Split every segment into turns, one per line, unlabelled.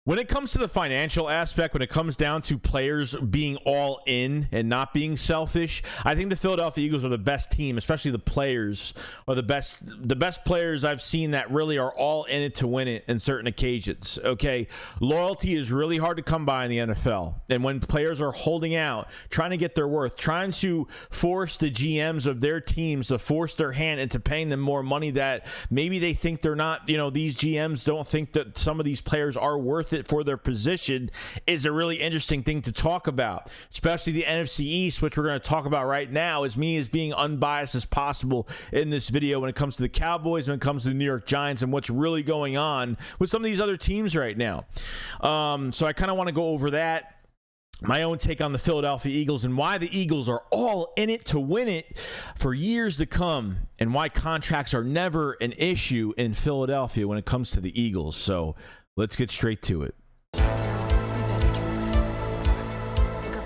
When it comes to the financial aspect, when it comes down to players being all in and not being selfish, I think the Philadelphia Eagles are the best team, especially the players are the best players I've seen that really are all in it to win it in certain occasions. Okay, loyalty is really hard to come by in the NFL. And when players are holding out, trying to get their worth, trying to force the GMs of their teams to force their hand into paying them more money that maybe they think they're not, these GMs don't think that some of these players are worth it for their position, is a really interesting thing to talk about, especially the NFC East, which we're going to talk about right now, as me as being unbiased as possible in this video when it comes to the Cowboys, when it comes to the New York Giants, and what's really going on with some of these other teams right now. So I kind of want to go over that, my own take on the Philadelphia Eagles and why the Eagles are all in it to win it for years to come, and why contracts are never an issue in Philadelphia when it comes to the Eagles. So let's get straight to it.
Because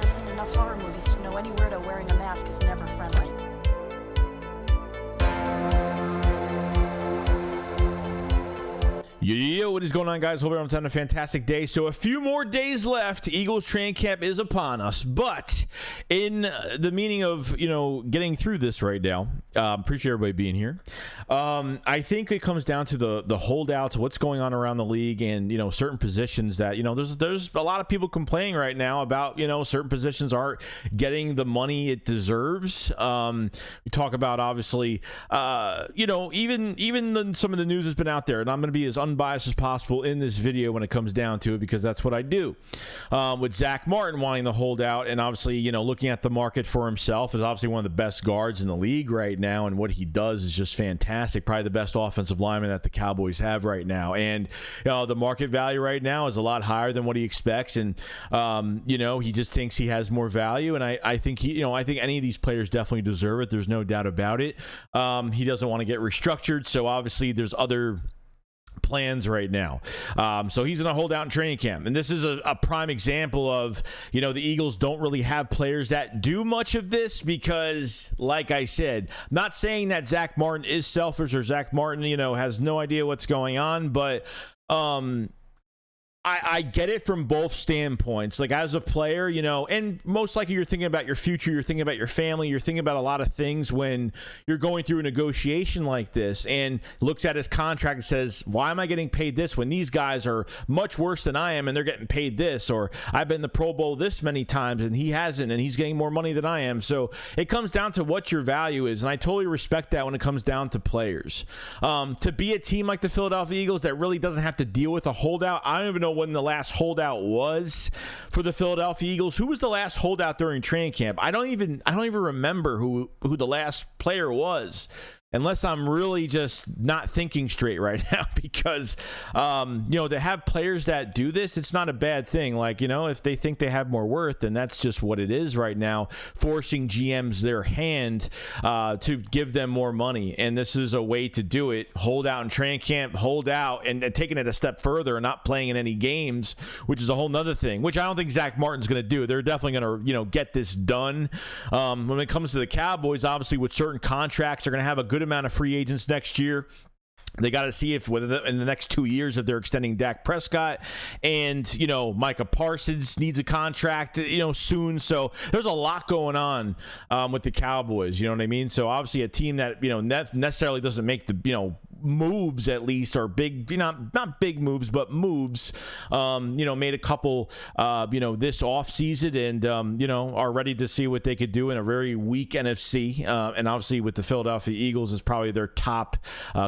I've seen enough horror movies to know any weirdo wearing a mask is never friendly.
Yo, what is going on, guys? Hope everyone's having a fantastic day. So a few more days left. Eagles training camp is upon us. But in the meaning of, getting through this right now, appreciate everybody being here. I think it comes down to the holdouts, what's going on around the league, and, certain positions that, there's a lot of people complaining right now about, certain positions aren't getting the money it deserves. We talk about, obviously, even some of the news has been out there, and I'm going to be as unbiased as possible in this video when it comes down to it, because that's what I do. With Zack Martin wanting to hold out, and obviously, looking at the market for himself, is obviously one of the best guards in the league right now, and what he does is just fantastic. Probably the best offensive lineman that the Cowboys have right now, and the market value right now is a lot higher than what he expects, and he just thinks he has more value, and I think I think any of these players definitely deserve it. There's no doubt about it. He doesn't want to get restructured, so obviously there's other plans right now. So he's going to hold out in training camp. And this is a prime example of, the Eagles don't really have players that do much of this because, like I said, not saying that Zack Martin is selfish or Zack Martin, has no idea what's going on, but I get it from both standpoints. Like, as a player, and most likely you're thinking about your future, you're thinking about your family, you're thinking about a lot of things when you're going through a negotiation like this, and looks at his contract and says, why am I getting paid this when these guys are much worse than I am and they're getting paid this? Or I've been in the Pro Bowl this many times and he hasn't, and he's getting more money than I am. So it comes down to what your value is, and I totally respect that when it comes down to players. To be a team like the Philadelphia Eagles that really doesn't have to deal with a holdout, I don't even know when the last holdout was for the Philadelphia Eagles. Who was the last holdout during training camp? I don't even remember who the last player was, unless I'm really just not thinking straight right now, because, to have players that do this, it's not a bad thing. Like, if they think they have more worth, then that's just what it is right now, forcing GMs their hand to give them more money. And this is a way to do it. Hold out in training camp, hold out, and taking it a step further and not playing in any games, which is a whole nother thing, which I don't think Zack Martin's going to do. They're definitely going to, get this done. When it comes to the Cowboys, obviously with certain contracts, they're going to have a good amount of free agents next year. They got to see if whether in the next 2 years if they're extending Dak Prescott, and Micah Parsons needs a contract soon. So there's a lot going on with the Cowboys. You know what I mean? So obviously a team that necessarily doesn't make the moves, at least, or big, not big moves, but moves, made a couple, this offseason, and, are ready to see what they could do in a very weak NFC. And obviously with the Philadelphia Eagles is probably their top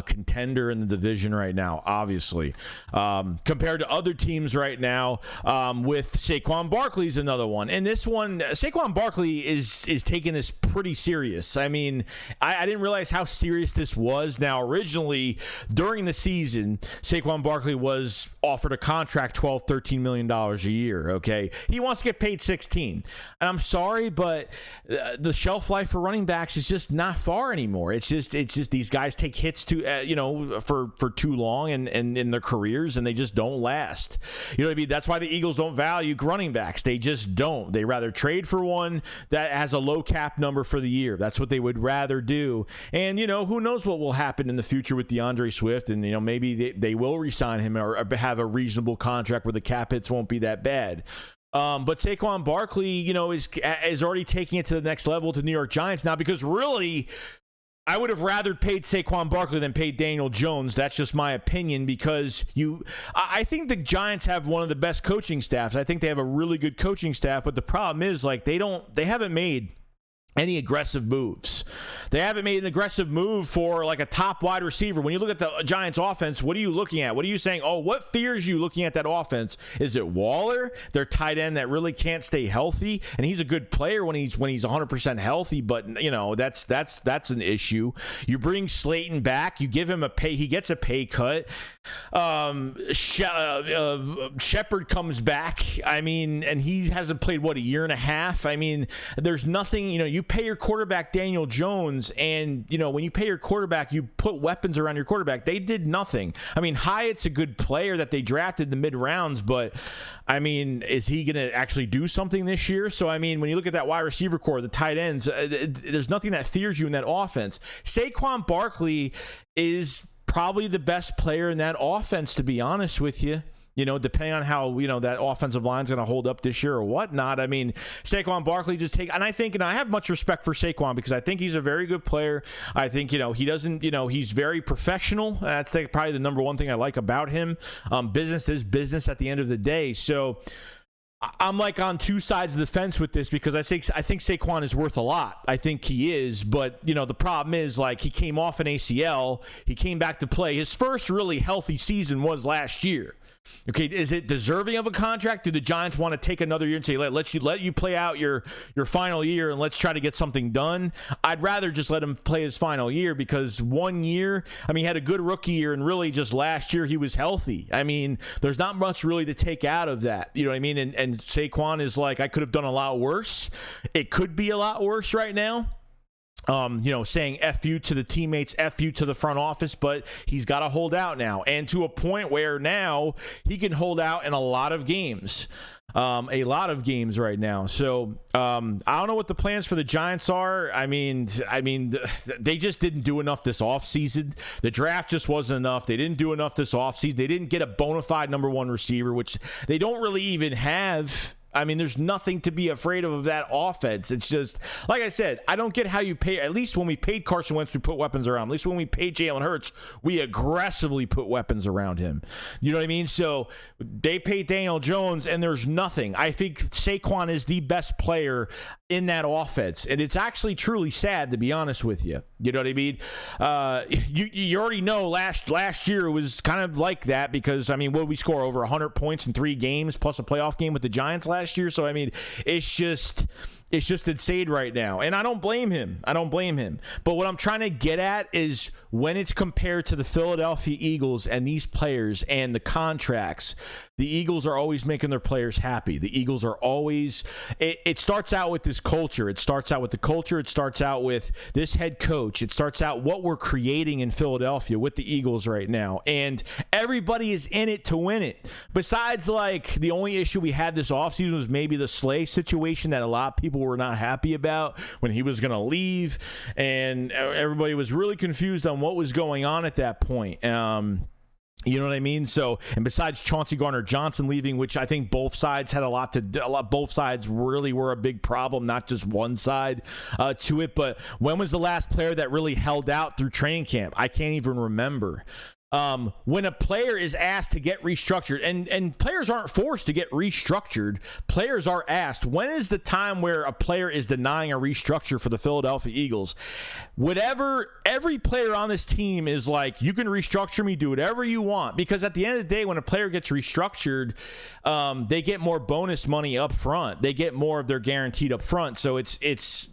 contender in the division right now, obviously. Compared to other teams right now, with Saquon Barkley's another one. And this one, Saquon Barkley is taking this pretty serious. I mean, I didn't realize how serious this was. Now, originally, during the season, Saquon Barkley was offered a contract, $12-13 million a year. Okay, he wants to get paid 16, and I'm sorry, but the shelf life for running backs is just not far anymore. It's just these guys take hits for too long and in their careers, and they just don't last. You know what I mean? That's why the Eagles don't value running backs. They just don't. They rather trade for one that has a low cap number for the year. That's what they would rather do. And who knows what will happen in the future with DeAndre Swift, and maybe they will re-sign him or have a reasonable contract where the cap hits won't be that bad. But Saquon Barkley, is already taking it to the next level to New York Giants now, because really, I would have rather paid Saquon Barkley than paid Daniel Jones. That's just my opinion, because I think the Giants have one of the best coaching staffs. I think they have a really good coaching staff, but the problem is, like, they haven't made any aggressive moves. They haven't made an aggressive move for like a top wide receiver. When you look at the Giants offense, what are you looking at? What are you saying? Oh, what fears you looking at that offense? Is it Waller, their tight end that really can't stay healthy? And he's a good player when he's 100% healthy, but that's an issue. You bring Slayton back, you give him a pay, he gets a pay cut. Shepard comes back. I mean, and he hasn't played a year and a half. I mean, there's nothing, you pay your quarterback Daniel Jones, and when you pay your quarterback, you put weapons around your quarterback. They did nothing. I mean, Hyatt's a good player that they drafted in the mid rounds, but I mean, is he going to actually do something this year? So I mean, when you look at that wide receiver core, the tight ends, there's nothing that fears you in that offense. Saquon Barkley is probably the best player in that offense, to be honest with you. Depending on how, that offensive line's going to hold up this year or whatnot. I mean, Saquon Barkley and I think, I have much respect for Saquon, because I think he's a very good player. I think, he doesn't, he's very professional. That's probably the number one thing I like about him. Business is business at the end of the day. So I'm like on two sides of the fence with this, because I think Saquon is worth a lot. I think he is, but the problem is, like, he came off an ACL, he came back to play. His first really healthy season was last year. Okay, is it deserving of a contract? Do the Giants want to take another year and say, let you play out your final year and let's try to get something done? I'd rather just let him play his final year, because 1 year, I mean, he had a good rookie year, and really just last year he was healthy. I mean, there's not much really to take out of that. You know what I mean? And Saquon is like, I could have done a lot worse. It could be a lot worse right now. Saying F you to the teammates, F you to the front office, but he's got to hold out now, and to a point where now he can hold out in a lot of games right now. So I don't know what the plans for the Giants are. I mean, they just didn't do enough this offseason. The draft just wasn't enough. They didn't do enough this offseason. They didn't get a bona fide number one receiver, which they don't really even have. I mean, there's nothing to be afraid of that offense. It's just, like I said, I don't get how you pay. At least when we paid Carson Wentz, we put weapons around him. At least when we paid Jalen Hurts, we aggressively put weapons around him. You know what I mean? So they paid Daniel Jones, and there's nothing. I think Saquon is the best player in that offense, and it's actually truly sad, to be honest with you. You know what I mean? You already know last year was kind of like that, because, I mean, what did we score? Over 100 points in 3 games, plus a playoff game with the Giants last year. So I mean, it's just insane right now, and I don't blame him. But what I'm trying to get at is, when it's compared to the Philadelphia Eagles and these players and the contracts, the Eagles are always making their players happy. The Eagles are always, it starts out with this culture. It starts out with the culture. It starts out with this head coach. It starts out what we're creating in Philadelphia with the Eagles right now. And everybody is in it to win it. Besides, like, the only issue we had this offseason was maybe the Slay situation that a lot of people were not happy about when he was going to leave. And everybody was really confused on what was going on at that point. You know what I mean? So, and besides Chauncey Gardner-Johnson leaving, which I think both sides had both sides really were a big problem, not just one side to it. But when was the last player that really held out through training camp? I can't even remember. When a player is asked to get restructured, and players aren't forced to get restructured, players are asked, when is the time where a player is denying a restructure for the Philadelphia Eagles? Every player on this team is like, you can restructure me, do whatever you want, because at the end of the day, when a player gets restructured, they get more bonus money up front. They get more of their guaranteed up front. So it's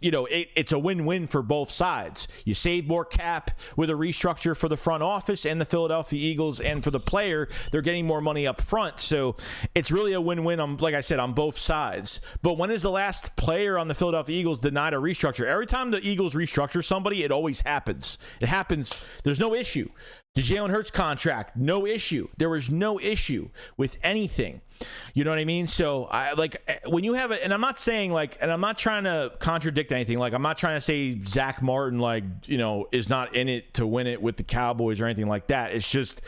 a win-win for both sides. You save more cap with a restructure for the front office and the Philadelphia Eagles, and for the player, they're getting more money up front. So it's really a win-win, like I said, on both sides. But when is the last player on the Philadelphia Eagles denied a restructure? Every time the Eagles restructure somebody, it always happens. It happens. There's no issue. The Jalen Hurts contract, no issue. There was no issue with anything. You know what I mean? So I like when you have it, and I'm not saying like, and I'm not trying to contradict anything. Like I'm not trying to say Zack Martin, like, you know, is not in it to win it with the Cowboys or anything like that. It's just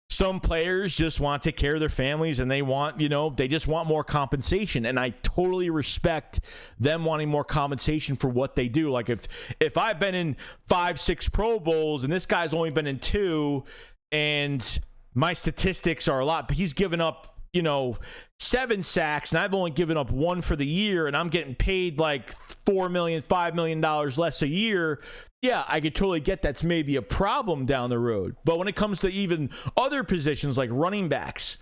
some players just want to take care of their families and they want, you know, they just want more compensation. And I totally respect them wanting more compensation for what they do. Like if I've been in 5-6 Pro Bowls and this guy's only been in 2 and my statistics are a lot, but he's given up, you know, 7 sacks and I've only given up 1 for the year and I'm getting paid like $4 million, $5 million less a year. Yeah, I could totally get that's maybe a problem down the road. But when it comes to even other positions like running backs,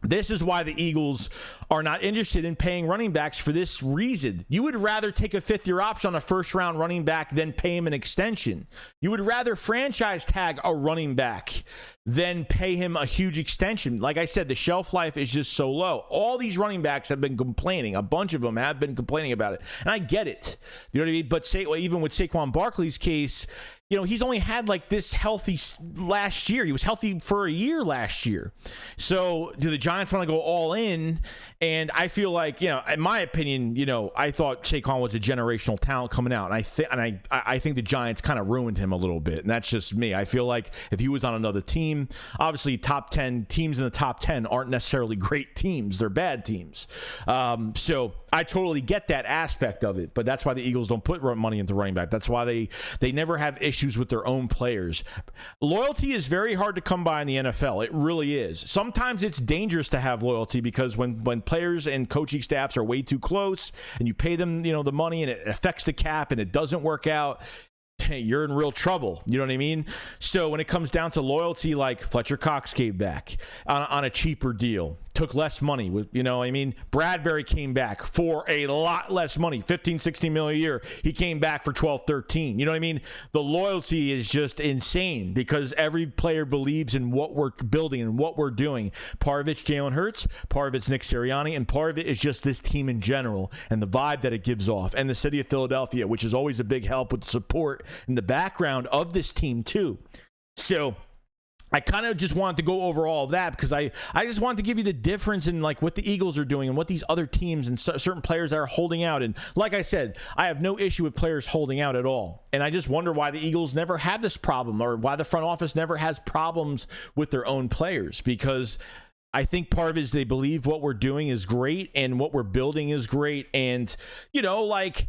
this is why the Eagles are not interested in paying running backs for this reason. You would rather take a 5th-year option on a first-round running back than pay him an extension. You would rather franchise tag a running back than pay him a huge extension. Like I said, the shelf life is just so low. All these running backs have been complaining. A bunch of them have been complaining about it. And I get it. You know what I mean? But even with Saquon Barkley's case, you know, he's only had like this healthy last year. He was healthy for a year last year. So do the Giants want to go all in? And I feel like, you know, in my opinion, you know, I thought Saquon was a generational talent coming out. And I think the Giants kind of ruined him a little bit. And that's just me. I feel like if he was on another team, obviously top 10 teams in the top 10 aren't necessarily great teams. They're bad teams. So I totally get that aspect of it. But that's why the Eagles don't put money into running back. That's why they never have issues with their own players. Loyalty is very hard to come by in the NFL. It really is. Sometimes it's dangerous to have loyalty because when players and coaching staffs are way too close and you pay them, you know, the money and it affects the cap and it doesn't work out, you're in real trouble. You know what I mean? So when it comes down to loyalty, like Fletcher Cox came back on a cheaper deal, took less money. You know what I mean? Bradbury came back for a lot less money, $15-16 million a year. He came back for 12-13. You know what I mean? The loyalty is just insane because every player believes in what we're building and what we're doing. Part of it's Jalen Hurts, part of it's Nick Sirianni, and part of it is just this team in general and the vibe that it gives off, and the city of Philadelphia, which is always a big help with support in the background of this team too. So I kind of just wanted to go over all of that because I just wanted to give you the difference in like what the Eagles are doing and what these other teams and certain players are holding out. And like I said, I have no issue with players holding out at all. And I just wonder why the Eagles never had this problem or why the front office never has problems with their own players, because I think part of it is they believe what we're doing is great and what we're building is great. And, you know, like,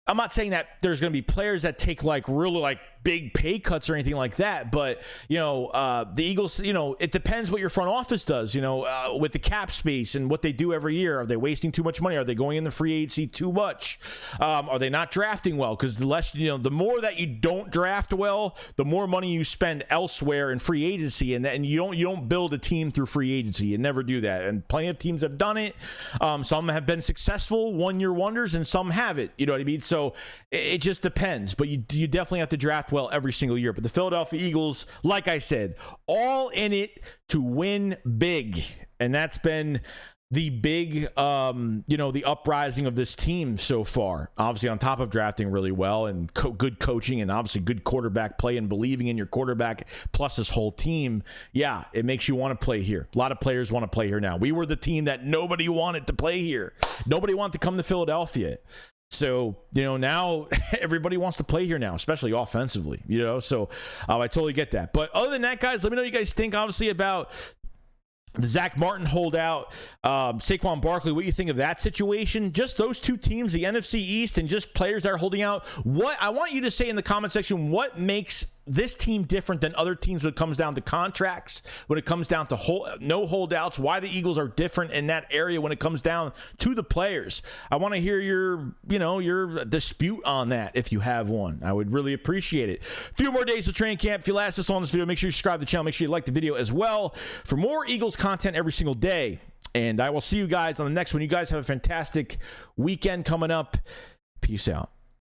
I'm not saying that there's going to be players that take like really like big pay cuts or anything like that, but you know, the Eagles, you know, it depends what your front office does, you know, with the cap space and what they do every year. Are they wasting too much money? Are they going in the free agency too much? Are they not drafting well? Because the less, you know, the more that you don't draft well, the more money you spend elsewhere in free agency, and you don't build a team through free agency. You never do that, and plenty of teams have done it. Some have been successful, one-year wonders, and some haven't. You know what I mean? So it just depends, but you definitely have to draft well every single year. But the Philadelphia Eagles, like I said, all in it to win big, and that's been the big, you know, the uprising of this team so far. Obviously, on top of drafting really well and good coaching and obviously good quarterback play and believing in your quarterback plus this whole team, yeah, it makes you want to play here. A lot of players want to play here now. We were the team that nobody wanted to play here. Nobody wanted to come to Philadelphia. So, you know, now everybody wants to play here now, especially offensively, you know, so I totally get that. But other than that, guys, let me know what you guys think, obviously, about the Zack Martin holdout, Saquon Barkley, what you think of that situation. Just those two teams, the NFC East, and just players that are holding out. What I want you to say in the comment section, what makes this team different than other teams when it comes down to contracts, when it comes down to no holdouts, why the Eagles are different in that area when it comes down to the players. I want to hear your dispute on that if you have one. I would really appreciate it. A few more days of training camp. If you last this long in this video, make sure you subscribe to the channel. Make sure you like the video as well for more Eagles content every single day. And I will see you guys on the next one. You guys have a fantastic weekend coming up. Peace out.